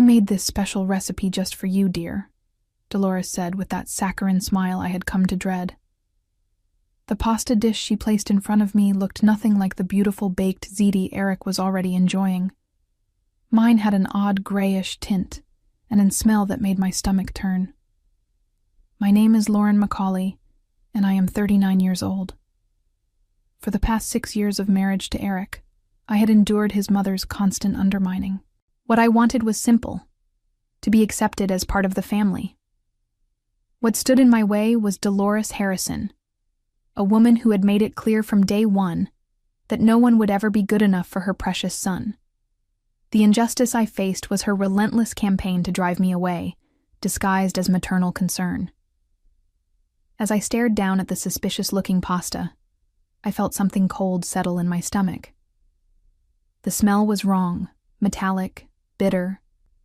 made this special recipe just for you, dear," Dolores said with that saccharine smile I had come to dread. The pasta dish she placed in front of me looked nothing like the beautiful baked ziti Eric was already enjoying. Mine had an odd grayish tint and a smell that made my stomach turn. "My name is Lauren Macaulay, and I am 39 years old. For the past 6 years of marriage to Eric, I had endured his mother's constant undermining. What I wanted was simple: to be accepted as part of the family. What stood in my way was Dolores Harrison, a woman who had made it clear from day one that no one would ever be good enough for her precious son. The injustice I faced was her relentless campaign to drive me away, disguised as maternal concern. As I stared down at the suspicious-looking pasta, I felt something cold settle in my stomach. The smell was wrong, metallic, bitter,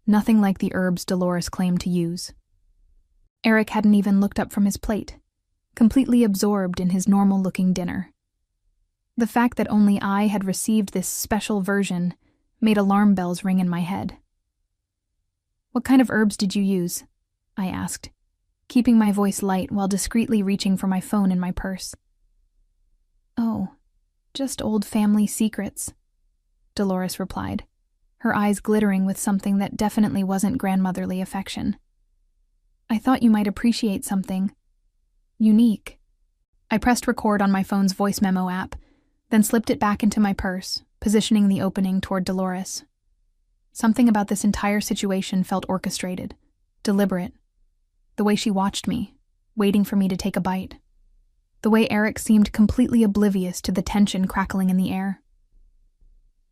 nothing like the herbs Dolores claimed to use. Eric hadn't even looked up from his plate, completely absorbed in his normal-looking dinner. The fact that only I had received this special version made alarm bells ring in my head. "What kind of herbs did you use?" I asked, keeping my voice light while discreetly reaching for my phone in my purse. "Oh, just old family secrets," Dolores replied, her eyes glittering with something that definitely wasn't grandmotherly affection. "I thought you might appreciate something unique." I pressed record on my phone's voice memo app, then slipped it back into my purse, positioning the opening toward Dolores. Something about this entire situation felt orchestrated, deliberate. The way she watched me, waiting for me to take a bite. The way Eric seemed completely oblivious to the tension crackling in the air.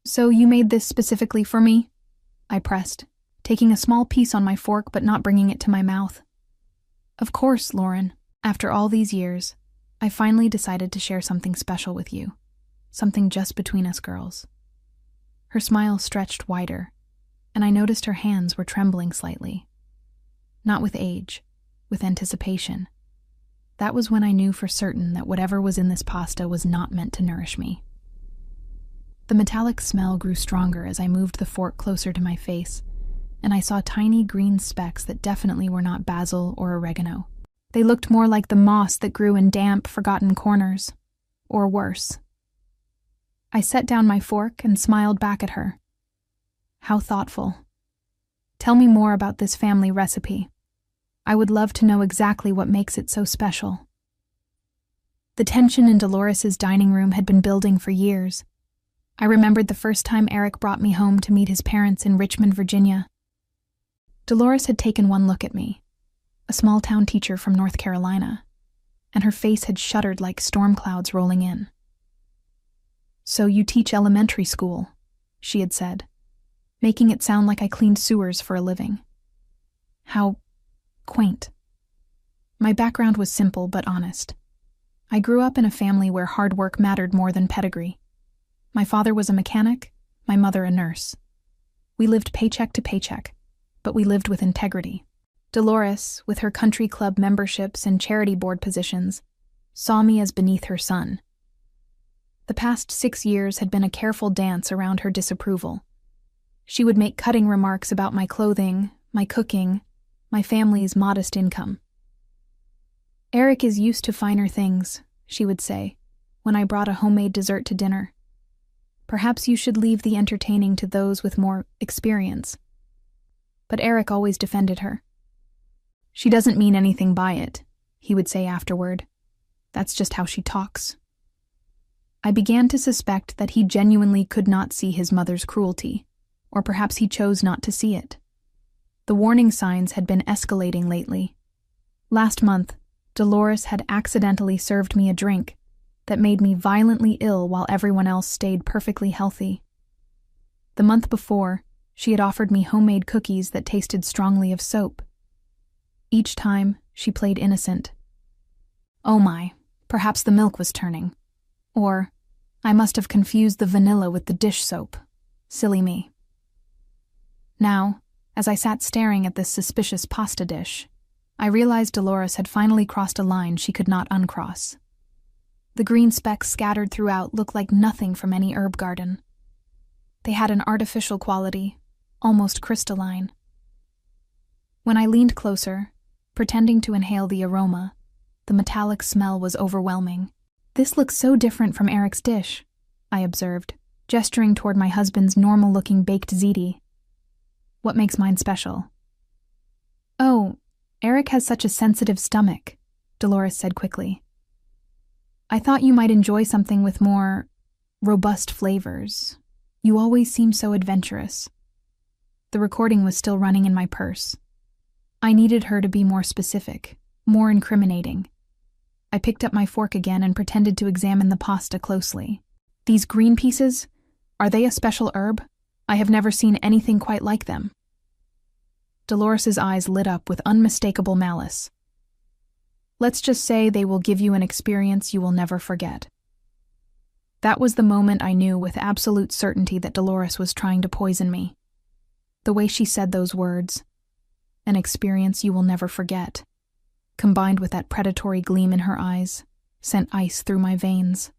"So you made this specifically for me?" I pressed, taking a small piece on my fork but not bringing it to my mouth. "Of course, Lauren. After all these years, I finally decided to share something special with you. Something just between us girls." Her smile stretched wider, and I noticed her hands were trembling slightly. Not with age, with anticipation. That was when I knew for certain that whatever was in this pasta was not meant to nourish me. The metallic smell grew stronger as I moved the fork closer to my face, and I saw tiny green specks that definitely were not basil or oregano. They looked more like the moss that grew in damp, forgotten corners, or worse. I set down my fork and smiled back at her. "How thoughtful. Tell me more about this family recipe. I would love to know exactly what makes it so special." The tension in Dolores's dining room had been building for years. I remembered the first time Eric brought me home to meet his parents in Richmond, Virginia. Dolores had taken one look at me, a small-town teacher from North Carolina, and her face had shuddered like storm clouds rolling in. "So you teach elementary school," she had said, making it sound like I cleaned sewers for a living. How quaint. My background was simple but honest. I grew up in a family where hard work mattered more than pedigree. My father was a mechanic, my mother a nurse. We lived paycheck to paycheck, but we lived with integrity. Dolores, with her country club memberships and charity board positions, saw me as beneath her son. The past 6 years had been a careful dance around her disapproval. She would make cutting remarks about my clothing, my cooking, my family's modest income. "Eric is used to finer things," she would say, when I brought a homemade dessert to dinner. "Perhaps you should leave the entertaining to those with more experience." But Eric always defended her. "She doesn't mean anything by it," he would say afterward. "That's just how she talks." I began to suspect that he genuinely could not see his mother's cruelty, or perhaps he chose not to see it. The warning signs had been escalating lately. Last month, Dolores had accidentally served me a drink that made me violently ill while everyone else stayed perfectly healthy. The month before, she had offered me homemade cookies that tasted strongly of soap. Each time, she played innocent. "Oh my, perhaps the milk was turning." Or, "I must have confused the vanilla with the dish soap. Silly me." Now, as I sat staring at this suspicious pasta dish, I realized Dolores had finally crossed a line she could not uncross. The green specks scattered throughout looked like nothing from any herb garden. They had an artificial quality, almost crystalline, When I leaned closer, pretending to inhale the aroma, the metallic smell was overwhelming. "This looks so different from Eric's dish," I observed, gesturing toward my husband's normal-looking baked ziti. "What makes mine special?" "Oh, Eric has such a sensitive stomach," Dolores said quickly. "I thought you might enjoy something with more robust flavors. You always seem so adventurous." The recording was still running in my purse. I needed her to be more specific, more incriminating. I picked up my fork again and pretended to examine the pasta closely. "These green pieces, are they a special herb? I have never seen anything quite like them." Dolores's eyes lit up with unmistakable malice. "Let's just say they will give you an experience you will never forget." That was the moment I knew with absolute certainty that Dolores was trying to poison me. The way she said those words, "an experience you will never forget," combined with that predatory gleam in her eyes, sent ice through my veins.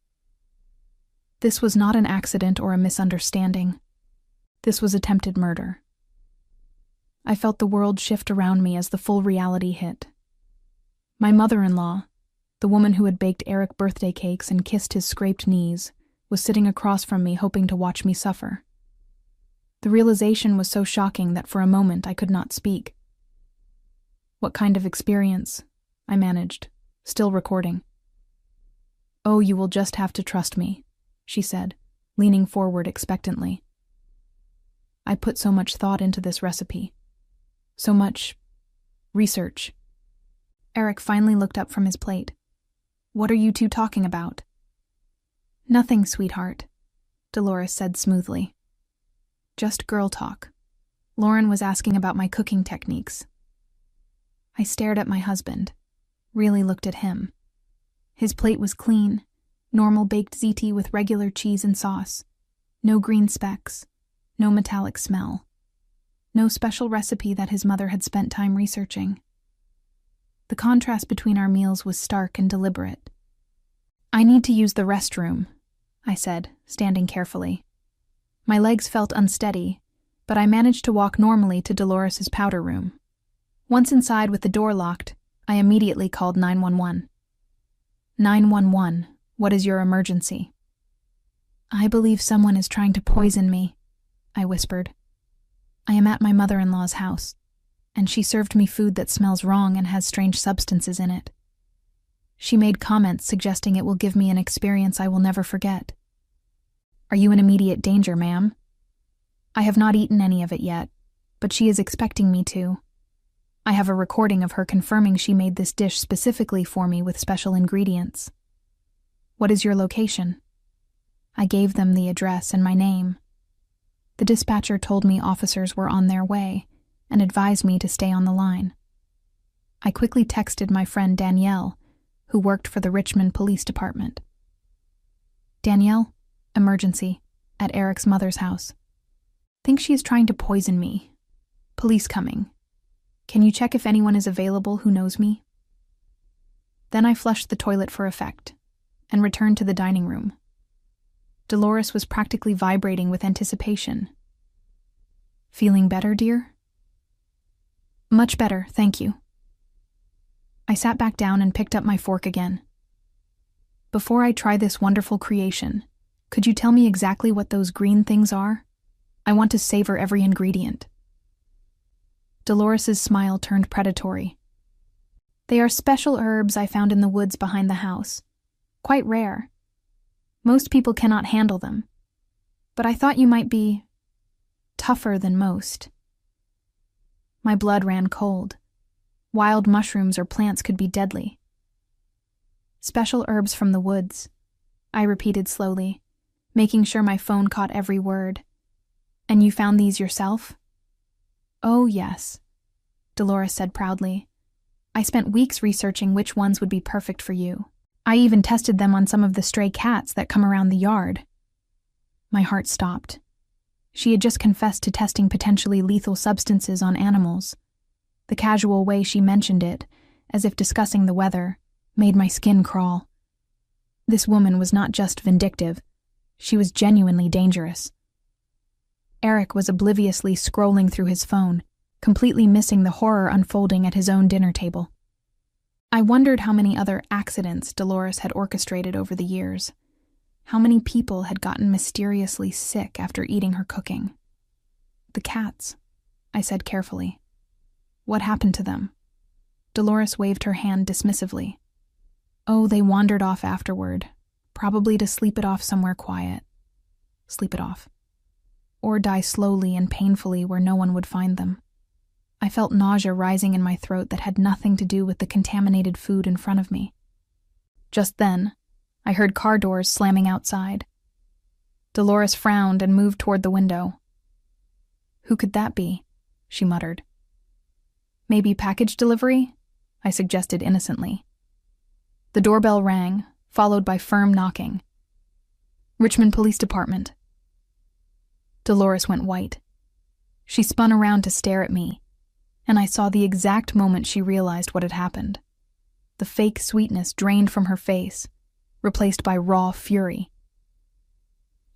This was not an accident or a misunderstanding. This was attempted murder. I felt the world shift around me as the full reality hit. My mother-in-law, the woman who had baked Eric birthday cakes and kissed his scraped knees, was sitting across from me hoping to watch me suffer. The realization was so shocking that for a moment I could not speak. "What kind of experience?" I managed, still recording. "Oh, you will just have to trust me," she said, leaning forward expectantly. I put so much thought into this recipe. So much research. Eric finally looked up from his plate. "What are you two talking about?" "Nothing, sweetheart," Dolores said smoothly. "Just girl talk. Lauren was asking about my cooking techniques." I stared at my husband, really looked at him. His plate was clean, normal baked ziti with regular cheese and sauce. No green specks, no metallic smell. No special recipe that his mother had spent time researching. The contrast between our meals was stark and deliberate. "I need to use the restroom," I said, standing carefully. My legs felt unsteady, but I managed to walk normally to Dolores's powder room. Once inside with the door locked, I immediately called 911. 911, what is your emergency?" "I believe someone is trying to poison me," I whispered. "I am at my mother-in-law's house, and she served me food that smells wrong and has strange substances in it. She made comments suggesting it will give me an experience I will never forget." "Are you in immediate danger, ma'am?" "I have not eaten any of it yet, but she is expecting me to. I have a recording of her confirming she made this dish specifically for me with special ingredients." "What is your location?" I gave them the address and my name. The dispatcher told me officers were on their way and advised me to stay on the line. I quickly texted my friend Danielle, who worked for the Richmond Police Department. "Danielle, emergency, at Eric's mother's house. Think she is trying to poison me. Police coming. Can you check if anyone is available who knows me?" Then I flushed the toilet for effect and returned to the dining room. Dolores was practically vibrating with anticipation. "Feeling better, dear?" "Much better, thank you." I sat back down and picked up my fork again. "Before I try this wonderful creation, could you tell me exactly what those green things are? I want to savor every ingredient." Dolores's smile turned predatory. "They are special herbs I found in the woods behind the house. Quite rare. Most people cannot handle them. But I thought you might be tougher than most." My blood ran cold. Wild mushrooms or plants could be deadly. "Special herbs from the woods," I repeated slowly, making sure my phone caught every word. "And you found these yourself?" "Oh, yes," Dolores said proudly. "I spent weeks researching which ones would be perfect for you. I even tested them on some of the stray cats that come around the yard." My heart stopped. She had just confessed to testing potentially lethal substances on animals. The casual way she mentioned it, as if discussing the weather, made my skin crawl. This woman was not just vindictive. She was genuinely dangerous. Eric was obliviously scrolling through his phone, completely missing the horror unfolding at his own dinner table. I wondered how many other accidents Dolores had orchestrated over the years. How many people had gotten mysteriously sick after eating her cooking. The cats, I said carefully. What happened to them? Dolores waved her hand dismissively. Oh, they wandered off afterward, probably to sleep it off somewhere quiet. Sleep it off. Or die slowly and painfully where no one would find them. I felt nausea rising in my throat that had nothing to do with the contaminated food in front of me. Just then, I heard car doors slamming outside. Dolores frowned and moved toward the window. Who could that be? She muttered. Maybe package delivery? I suggested innocently. The doorbell rang, followed by firm knocking. Richmond Police Department. Dolores went white. She spun around to stare at me, and I saw the exact moment she realized what had happened. The fake sweetness drained from her face, replaced by raw fury.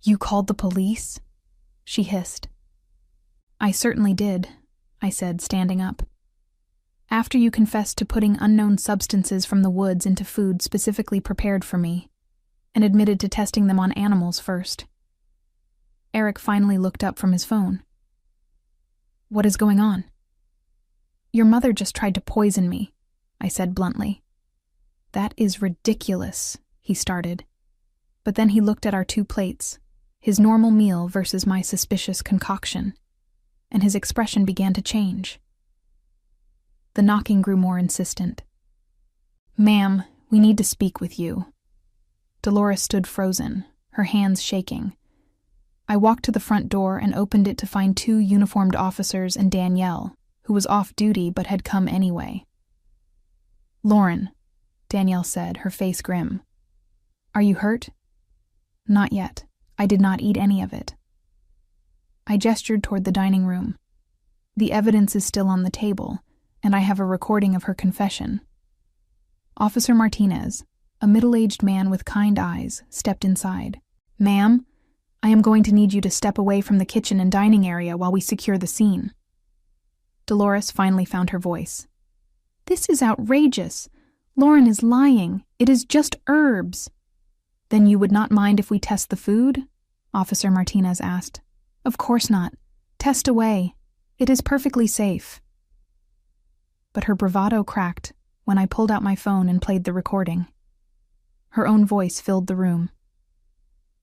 You called the police? She hissed. I certainly did, I said, standing up. After you confessed to putting unknown substances from the woods into food specifically prepared for me, and admitted to testing them on animals first. Eric finally looked up from his phone. What is going on? Your mother just tried to poison me, I said bluntly. That is ridiculous, he started. But then he looked at our 2 plates, his normal meal versus my suspicious concoction, and his expression began to change. The knocking grew more insistent. Ma'am, we need to speak with you. Dolores stood frozen, her hands shaking. I walked to the front door and opened it to find 2 uniformed officers and Danielle, who was off duty but had come anyway. Lauren, Danielle said, her face grim. Are you hurt? Not yet. I did not eat any of it. I gestured toward the dining room. The evidence is still on the table, and I have a recording of her confession. Officer Martinez, a middle-aged man with kind eyes, stepped inside. Ma'am, I am going to need you to step away from the kitchen and dining area while we secure the scene. Dolores finally found her voice. This is outrageous. Lauren is lying. It is just herbs. Then you would not mind if we test the food? Officer Martinez asked. Of course not. Test away. It is perfectly safe. But her bravado cracked when I pulled out my phone and played the recording. Her own voice filled the room.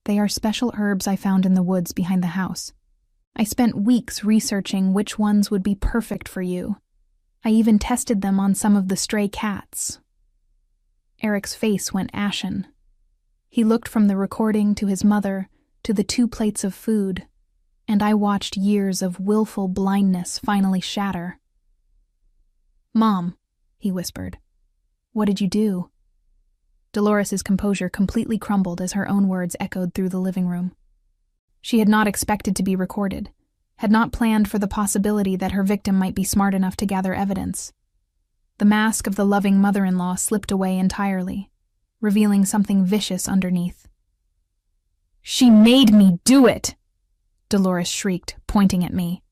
They are special herbs I found in the woods behind the house. I spent weeks researching which ones would be perfect for you. I even tested them on some of the stray cats. Eric's face went ashen. He looked from the recording to his mother to the 2 plates of food, and I watched years of willful blindness finally shatter. Mom, he whispered. What did you do? Dolores's composure completely crumbled as her own words echoed through the living room. She had not expected to be recorded, had not planned for the possibility that her victim might be smart enough to gather evidence. The mask of the loving mother-in-law slipped away entirely, revealing something vicious underneath. She made me do it! Dolores shrieked, pointing at me.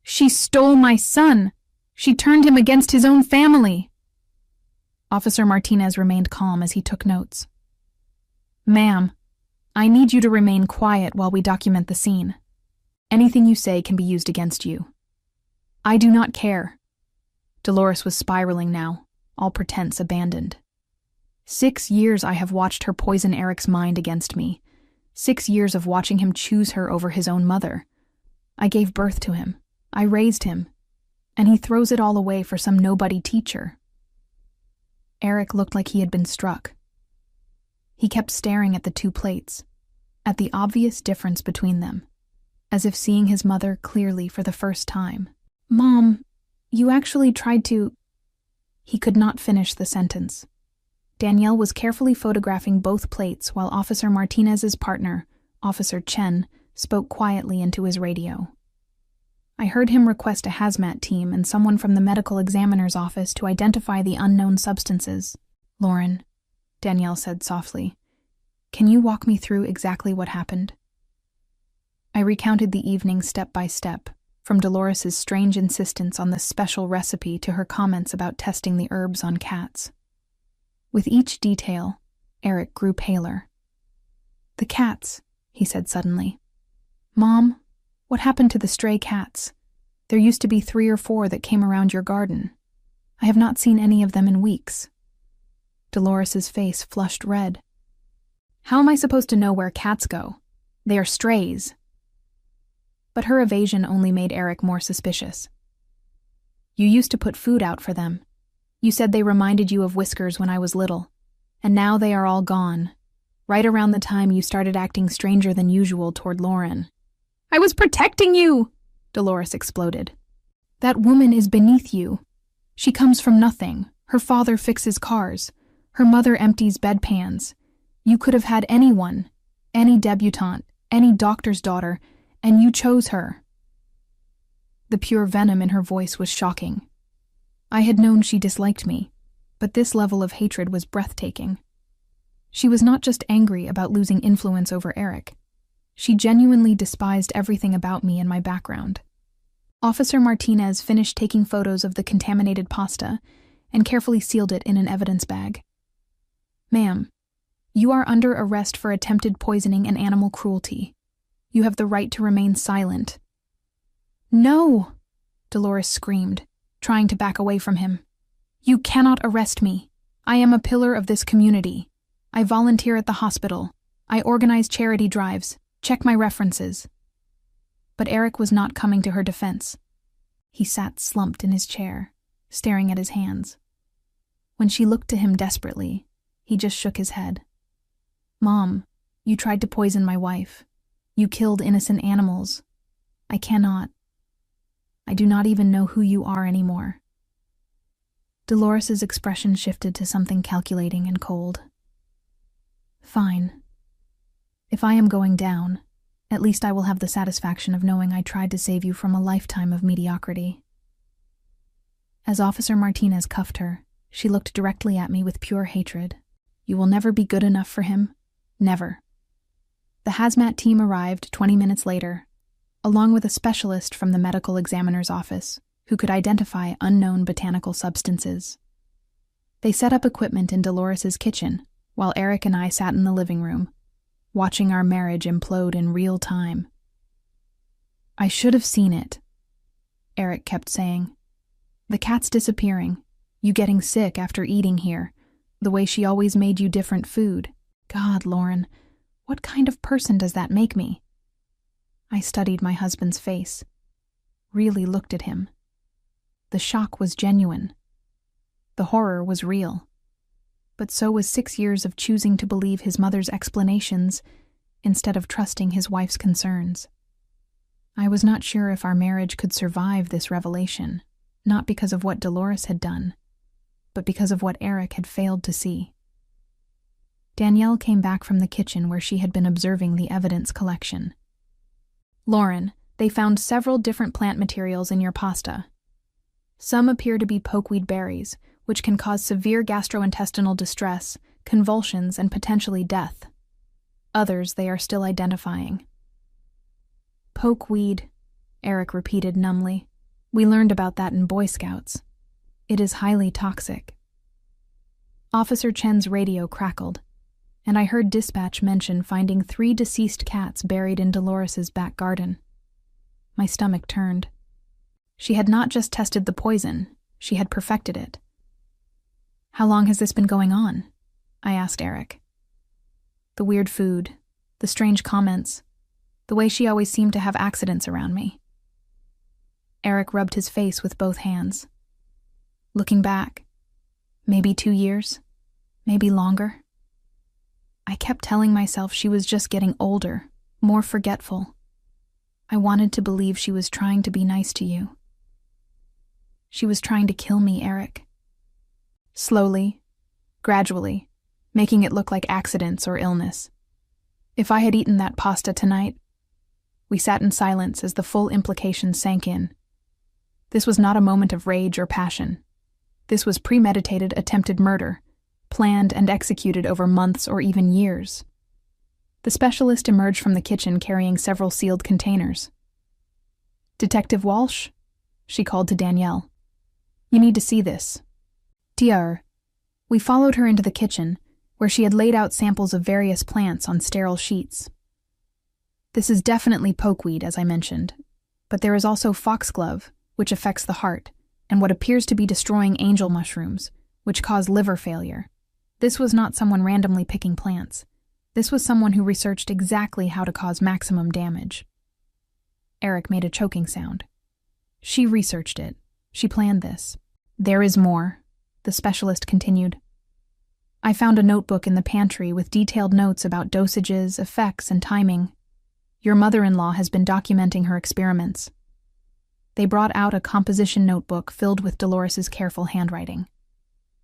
She stole my son! She turned him against his own family! Officer Martinez remained calm as he took notes. Ma'am, I need you to remain quiet while we document the scene. Anything you say can be used against you. I do not care. Dolores was spiraling now, all pretense abandoned. 6 years I have watched her poison Eric's mind against me. 6 years of watching him choose her over his own mother. I gave birth to him. I raised him. And he throws it all away for some nobody teacher. Eric looked like he had been struck. He kept staring at the 2 plates, at the obvious difference between them, as if seeing his mother clearly for the first time. Mom, you actually tried to... He could not finish the sentence. Danielle was carefully photographing both plates while Officer Martinez's partner, Officer Chen, spoke quietly into his radio. I heard him request a hazmat team and someone from the medical examiner's office to identify the unknown substances. Lauren, Danielle said softly, can you walk me through exactly what happened? I recounted the evening step by step, from Dolores's strange insistence on this special recipe to her comments about testing the herbs on cats. With each detail, Eric grew paler. "The cats," he said suddenly. "Mom, what happened to the stray cats? There used to be 3 or 4 that came around your garden. I have not seen any of them in weeks." Dolores's face flushed red. "How am I supposed to know where cats go? They are strays." But her evasion only made Eric more suspicious. "You used to put food out for them. You said they reminded you of Whiskers when I was little, and now they are all gone, right around the time you started acting stranger than usual toward Lauren." "I was protecting you!" Dolores exploded. "That woman is beneath you. She comes from nothing. Her father fixes cars. Her mother empties bedpans. You could have had anyone, any debutante, any doctor's daughter, and you chose her." The pure venom in her voice was shocking. I had known she disliked me, but this level of hatred was breathtaking. She was not just angry about losing influence over Eric. She genuinely despised everything about me and my background. Officer Martinez finished taking photos of the contaminated pasta and carefully sealed it in an evidence bag. "Ma'am, you are under arrest for attempted poisoning and animal cruelty. You have the right to remain silent." "No!" Dolores screamed, trying to back away from him. "You cannot arrest me. I am a pillar of this community. I volunteer at the hospital. I organize charity drives. Check my references." But Eric was not coming to her defense. He sat slumped in his chair, staring at his hands. When she looked to him desperately, he just shook his head. "Mom, you tried to poison my wife. You killed innocent animals. I cannot. I do not even know who you are anymore." Dolores's expression shifted to something calculating and cold. "Fine. If I am going down, at least I will have the satisfaction of knowing I tried to save you from a lifetime of mediocrity." As Officer Martinez cuffed her, she looked directly at me with pure hatred. "You will never be good enough for him. Never." The hazmat team arrived 20 minutes later, along with a specialist from the medical examiner's office who could identify unknown botanical substances. They set up equipment in Dolores's kitchen, while Eric and I sat in the living room, watching our marriage implode in real time. "I should have seen it," Eric kept saying. "The cat's disappearing, you getting sick after eating here, the way she always made you different food. God, Lauren, what kind of person does that make me?" I studied my husband's face, really looked at him. The shock was genuine. The horror was real. But so was 6 years of choosing to believe his mother's explanations instead of trusting his wife's concerns. I was not sure if our marriage could survive this revelation, not because of what Dolores had done, but because of what Eric had failed to see. Danielle came back from the kitchen where she had been observing the evidence collection. "Lauren, they found several different plant materials in your pasta. Some appear to be pokeweed berries, which can cause severe gastrointestinal distress, convulsions, and potentially death. Others they are still identifying." "Pokeweed," Eric repeated numbly. "We learned about that in Boy Scouts. It is highly toxic." Officer Chen's radio crackled, and I heard dispatch mention finding 3 deceased cats buried in Dolores's back garden. My stomach turned. She had not just tested the poison, she had perfected it. "How long has this been going on?" I asked Eric. The weird food, the strange comments, the way she always seemed to have accidents around me. Eric rubbed his face with both hands. Looking back, maybe 2 years, maybe longer. I kept telling myself she was just getting older, more forgetful. I wanted to believe she was trying to be nice to you. She was trying to kill me, Eric. Slowly, gradually, making it look like accidents or illness. If I had eaten that pasta tonight... We sat in silence as the full implication sank in. This was not a moment of rage or passion. This was premeditated attempted murder, planned and executed over months or even years. The specialist emerged from the kitchen carrying several sealed containers. "Detective Walsh?" she called to Danielle. "You need to see this." Dear. We followed her into the kitchen, where she had laid out samples of various plants on sterile sheets. "This is definitely pokeweed, as I mentioned, but there is also foxglove, which affects the heart, and what appears to be destroying angel mushrooms, which cause liver failure. This was not someone randomly picking plants. This was someone who researched exactly how to cause maximum damage." Eric made a choking sound. "She researched it. She planned this." "There is more," the specialist continued. "I found a notebook in the pantry with detailed notes about dosages, effects, and timing. Your mother-in-law has been documenting her experiments." They brought out a composition notebook filled with Dolores's careful handwriting.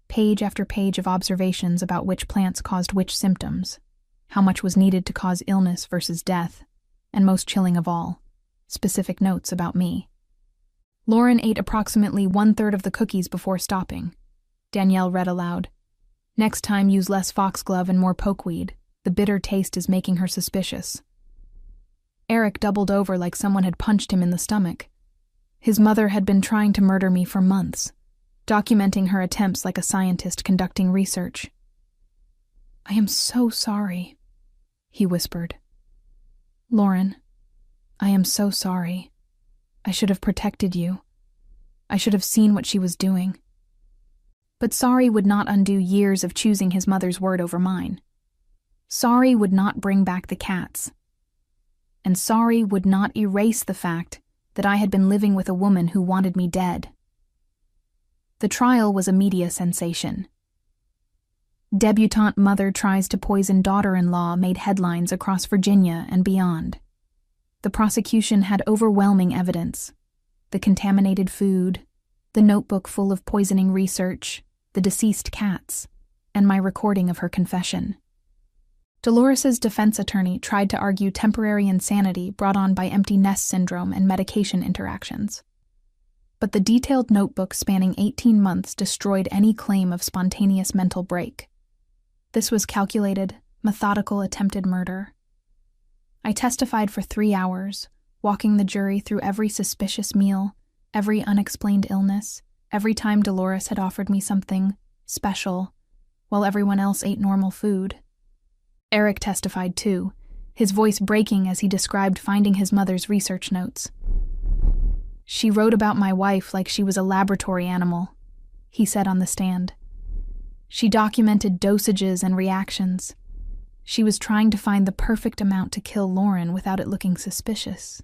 Page after page of observations about which plants caused which symptoms, how much was needed to cause illness versus death, and most chilling of all, specific notes about me. "Lauren ate approximately 1/3 of the cookies before stopping." Danielle read aloud. "Next time use less foxglove and more pokeweed. The bitter taste is making her suspicious." Eric doubled over like someone had punched him in the stomach. His mother had been trying to murder me for months, documenting her attempts like a scientist conducting research. "I am so sorry," he whispered. "Lauren, I am so sorry. I should have protected you. I should have seen what she was doing." But sorry would not undo years of choosing his mother's word over mine. Sorry would not bring back the cats. And sorry would not erase the fact that I had been living with a woman who wanted me dead. The trial was a media sensation. "Debutante mother tries to poison daughter-in-law" made headlines across Virginia and beyond. The prosecution had overwhelming evidence: the contaminated food, the notebook full of poisoning research, the deceased cats, and my recording of her confession. Dolores's defense attorney tried to argue temporary insanity brought on by empty nest syndrome and medication interactions. But the detailed notebook spanning 18 months destroyed any claim of spontaneous mental break. This was calculated, methodical attempted murder. I testified for 3 hours, walking the jury through every suspicious meal, every unexplained illness, every time Dolores had offered me something special, while everyone else ate normal food. Eric testified too, his voice breaking as he described finding his mother's research notes. "She wrote about my wife like she was a laboratory animal," he said on the stand. "She documented dosages and reactions. She was trying to find the perfect amount to kill Lauren without it looking suspicious."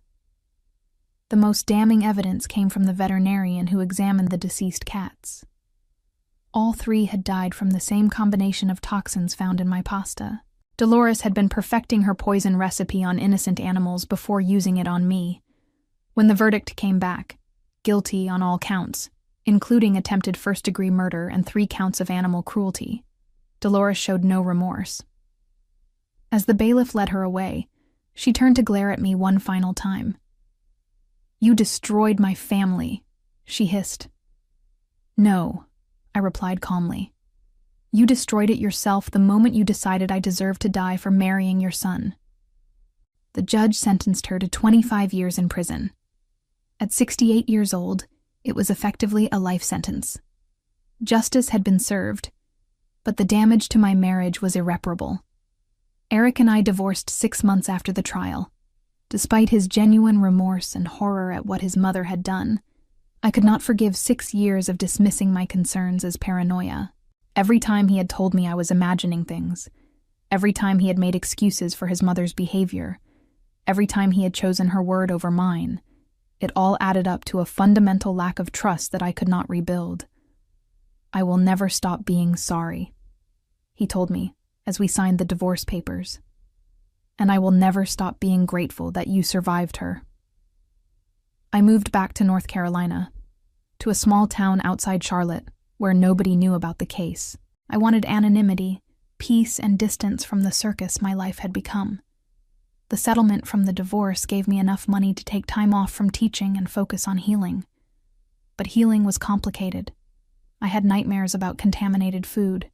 The most damning evidence came from the veterinarian who examined the deceased cats. All 3 had died from the same combination of toxins found in my pasta. Dolores had been perfecting her poison recipe on innocent animals before using it on me. When the verdict came back, guilty on all counts, including attempted first-degree murder and 3 counts of animal cruelty, Dolores showed no remorse. As the bailiff led her away, she turned to glare at me one final time. "You destroyed my family," she hissed. "No," I replied calmly. "You destroyed it yourself the moment you decided I deserved to die for marrying your son." The judge sentenced her to 25 years in prison. At 68 years old, it was effectively a life sentence. Justice had been served, but the damage to my marriage was irreparable. Eric and I divorced 6 months after the trial. Despite his genuine remorse and horror at what his mother had done, I could not forgive 6 years of dismissing my concerns as paranoia. Every time he had told me I was imagining things, every time he had made excuses for his mother's behavior, every time he had chosen her word over mine, it all added up to a fundamental lack of trust that I could not rebuild. "I will never stop being sorry," he told me as we signed the divorce papers. "And I will never stop being grateful that you survived her." I moved back to North Carolina, to a small town outside Charlotte, where nobody knew about the case. I wanted anonymity, peace, and distance from the circus my life had become. The settlement from the divorce gave me enough money to take time off from teaching and focus on healing. But healing was complicated. I had nightmares about contaminated food.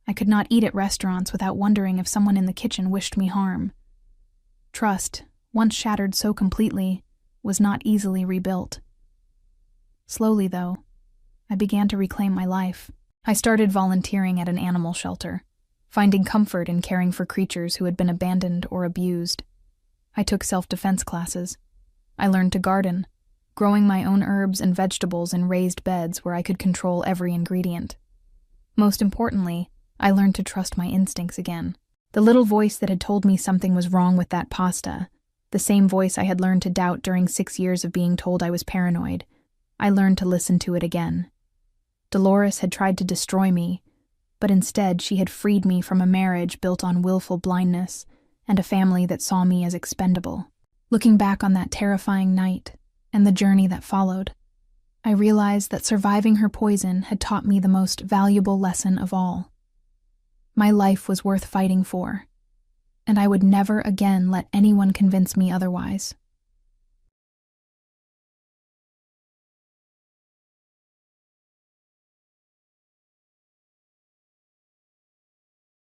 I could not eat at restaurants without wondering if someone in the kitchen wished me harm. Trust, once shattered so completely, was not easily rebuilt. Slowly, though, I began to reclaim my life. I started volunteering at an animal shelter, finding comfort in caring for creatures who had been abandoned or abused. I took self-defense classes. I learned to garden, growing my own herbs and vegetables in raised beds where I could control every ingredient. Most importantly, I learned to trust my instincts again. The little voice that had told me something was wrong with that pasta, the same voice I had learned to doubt during 6 years of being told I was paranoid, I learned to listen to it again. Dolores had tried to destroy me, but instead she had freed me from a marriage built on willful blindness and a family that saw me as expendable. Looking back on that terrifying night and the journey that followed, I realized that surviving her poison had taught me the most valuable lesson of all. My life was worth fighting for, and I would never again let anyone convince me otherwise.